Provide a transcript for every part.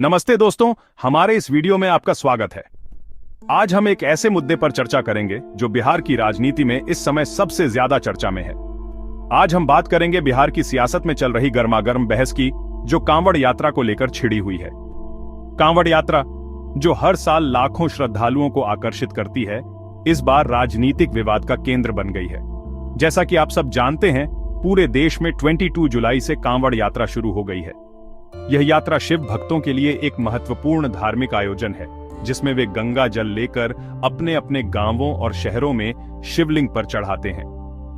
नमस्ते दोस्तों, हमारे इस वीडियो में आपका स्वागत है। आज हम एक ऐसे मुद्दे पर चर्चा करेंगे जो बिहार की राजनीति में इस समय सबसे ज्यादा चर्चा में है। आज हम बात करेंगे बिहार की सियासत में चल रही गर्मागर्म बहस की, जो कांवड़ यात्रा को लेकर छिड़ी हुई है। कांवड़ यात्रा, जो हर साल लाखों श्रद्धालुओं को आकर्षित करती है, इस बार राजनीतिक विवाद का केंद्र बन गई है। जैसा कि आप सब जानते हैं, पूरे देश में 22 जुलाई से कांवड़ यात्रा शुरू हो गई है। यह यात्रा शिव भक्तों के लिए एक महत्वपूर्ण धार्मिक आयोजन है, जिसमें वे गंगा जल लेकर अपने अपने गांवों और शहरों में शिवलिंग पर चढ़ाते हैं।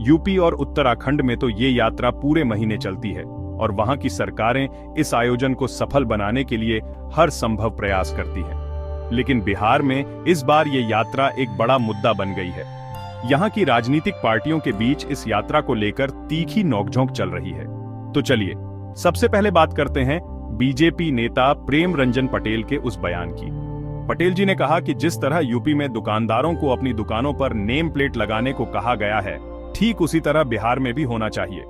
यूपी और उत्तराखंड में तो ये यात्रा पूरे महीने चलती है और वहां की सरकारें इस आयोजन को सफल बनाने के लिए हर संभव प्रयास करती हैं। लेकिन बिहार में इस बार ये यात्रा एक बड़ा मुद्दा बन गई है। यहाँ की राजनीतिक पार्टियों के बीच इस यात्रा को लेकर तीखी नोकझोंक चल रही है। तो चलिए सबसे पहले बात करते हैं बीजेपी नेता प्रेम रंजन पटेल के उस बयान की। पटेल जी ने कहा कि जिस तरह यूपी में दुकानदारों को अपनी दुकानों पर नेम प्लेट लगाने को कहा गया है, ठीक उसी तरह बिहार में भी होना चाहिए।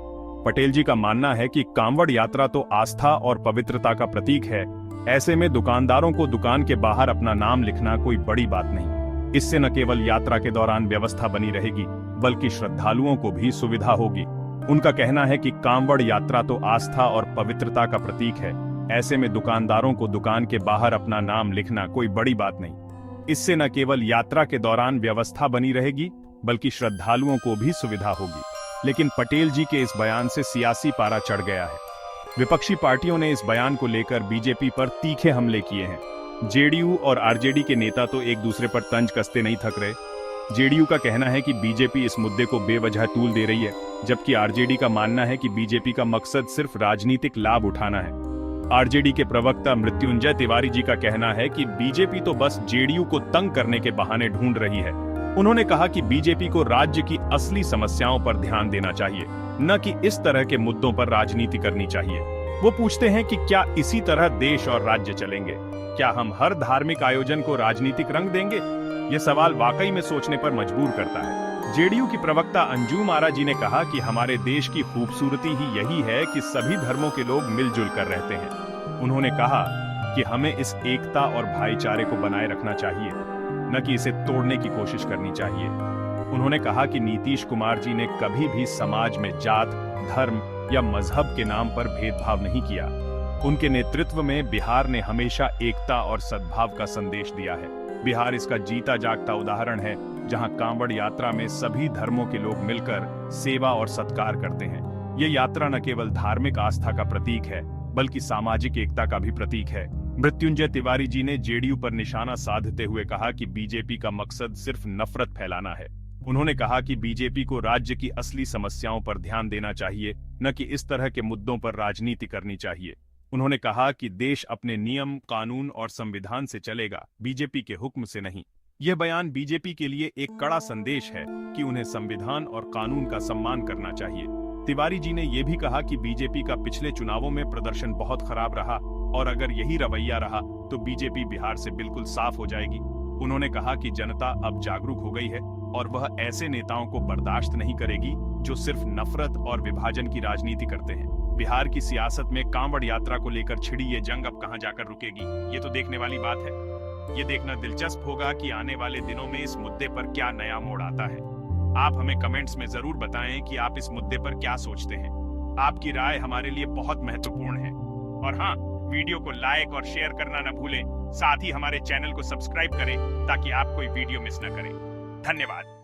पटेल जी का मानना है कि कांवड़ यात्रा तो आस्था और पवित्रता का प्रतीक है। ऐसे में दुकानदारों को दुकान के बाहर अपना नाम लिखना कोई बड़ी बात नहीं। इससे न केवल यात्रा के दौरान व्यवस्था बनी रहेगी, बल्कि श्रद्धालुओं को भी सुविधा होगी। उनका कहना है कि कांवड़ यात्रा तो आस्था और पवित्रता का प्रतीक है। ऐसे में दुकानदारों को दुकान के बाहर अपना नाम लिखना कोई बड़ी बात नहीं। इससे न केवल यात्रा के दौरान व्यवस्था बनी रहेगी, बल्कि श्रद्धालुओं को भी सुविधा होगी। लेकिन पटेल जी के इस बयान से सियासी पारा चढ़ गया है। विपक्षी पार्टियों ने इस बयान को लेकर बीजेपी पर तीखे हमले किए हैं। जेडीयू और आरजेडी के नेता तो एक दूसरे पर तंज कसते नहीं थक रहे। जेडीयू का कहना है कि बीजेपी इस मुद्दे को बेवजह तूल दे रही है, जबकि आरजेडी का मानना है कि बीजेपी का मकसद सिर्फ राजनीतिक लाभ उठाना है। आरजेडी के प्रवक्ता मृत्युंजय तिवारी जी का कहना है कि बीजेपी तो बस जेडीयू को तंग करने के बहाने ढूंढ रही है। उन्होंने कहा कि बीजेपी को राज्य की असली समस्याओं पर ध्यान देना चाहिए, न कि इस तरह के मुद्दों पर राजनीति करनी चाहिए। वो पूछते हैं कि क्या इसी तरह देश और राज्य चलेंगे? क्या हम हर धार्मिक आयोजन को राजनीतिक रंग देंगे? ये सवाल वाकई में सोचने पर मजबूर करता है। जेडीयू की प्रवक्ता अंजुम आरा जी ने कहा कि हमारे देश की खूबसूरती ही यही है कि सभी धर्मों के लोग मिलजुल कर रहते हैं। उन्होंने कहा कि हमें इस एकता और भाईचारे को बनाए रखना चाहिए, न कि इसे तोड़ने की कोशिश करनी चाहिए। उन्होंने कहा कि नीतीश कुमार जी ने कभी भी समाज में जात, धर्म या मजहब के नाम पर भेदभाव नहीं किया। उनके नेतृत्व में बिहार ने हमेशा एकता और सद्भाव का संदेश दिया है। बिहार इसका जीता जागता उदाहरण है, जहां कांवड़ यात्रा में सभी धर्मों के लोग मिलकर सेवा और सत्कार करते हैं। ये यात्रा न केवल धार्मिक आस्था का प्रतीक है, बल्कि सामाजिक एकता का भी प्रतीक है। मृत्युंजय तिवारी जी ने जेडीयू पर निशाना साधते हुए कहा कि बीजेपी का मकसद सिर्फ नफरत फैलाना है। उन्होंने कहा कि बीजेपी को राज्य की असली समस्याओं पर ध्यान देना चाहिए, न कि इस तरह के मुद्दों पर राजनीति करनी चाहिए। उन्होंने कहा कि देश अपने नियम, कानून और संविधान से चलेगा, बीजेपी के हुक्म से नहीं। यह बयान बीजेपी के लिए एक कड़ा संदेश है कि उन्हें संविधान और कानून का सम्मान करना चाहिए। तिवारी जी ने यह भी कहा कि बीजेपी का पिछले चुनावों में प्रदर्शन बहुत खराब रहा और अगर यही रवैया रहा तो बीजेपी बिहार से बिल्कुल साफ हो जाएगी। उन्होंने कहा कि जनता अब जागरूक हो गई है और वह ऐसे नेताओं को बर्दाश्त नहीं करेगी जो सिर्फ नफरत और विभाजन की राजनीति करते हैं। बिहार की सियासत में कांवड़ यात्रा को लेकर छिड़ी ये जंग अब कहां जाकर रुकेगी, ये तो देखने वाली बात है। ये देखना दिलचस्प होगा कि आने वाले दिनों में इस मुद्दे पर क्या नया मोड़ आता है। आप हमें कमेंट्स में जरूर बताएं कि आप इस मुद्दे पर क्या सोचते हैं। आपकी राय हमारे लिए बहुत महत्वपूर्ण है। और हाँ, वीडियो को लाइक और शेयर करना न भूलें। साथ ही हमारे चैनल को सब्सक्राइब करें ताकि आप कोई वीडियो मिस न करें। धन्यवाद।